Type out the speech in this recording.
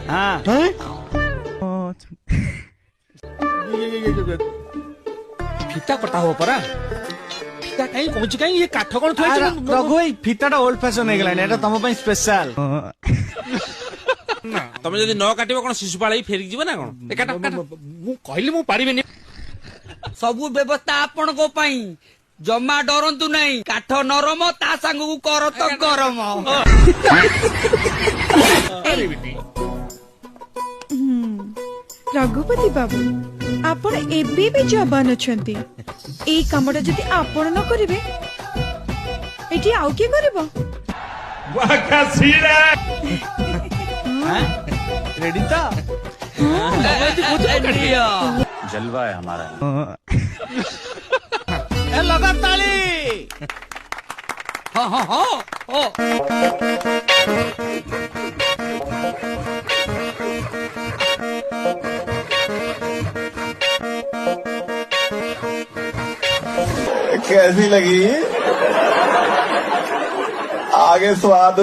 हाँ ଫିତା କଟା ହବ ପରା। ଫିତା କାହିଁ କହୁଛି କାହିଁ ଏ କାଠ କଣ ଥୁଆଇଛି? ରଘୁ ଭାଇ ଫିତାଟା ଓଲ୍ଡ ଫ୍ୟାସନ ହେଇଗଲାଣି, ଏଟା ତମ ପାଇଁ ସ୍ପେଶାଲ। ନା ତମେ ଯଦି ନ କାଟିବ କଣ ଶିଶୁପାଳ ହେଇ ଫେରିକି ଯିବ ନା କଣ? ମୁଁ କହିଲି ମୁଁ ପାରିବିନି। ସବୁ ବ୍ୟବସ୍ଥା ଆପଣଙ୍କ ପାଇଁ, ଜମା ଡରନ୍ତୁ ନାହିଁ। କାଠ ନରମ, ତା ସାଙ୍ଗକୁ କର ତ ଗରମ। ରଘୁପତି ବାବୁ, ଆପଣ ଏବେ ବି ଯବାନ ଅଛନ୍ତି। ଏଇ କାମଟା ଯଦି ଆପଣ ନ କରିବେ ଏଠି ଆଉ କିଏ କରିବ? ରେଡି ତ? जलवा है हमारा। ଲଗା ତାଳି। ହଁ ହଁ ହଁ ହଁ। कैसी लगी? आगे स्वाद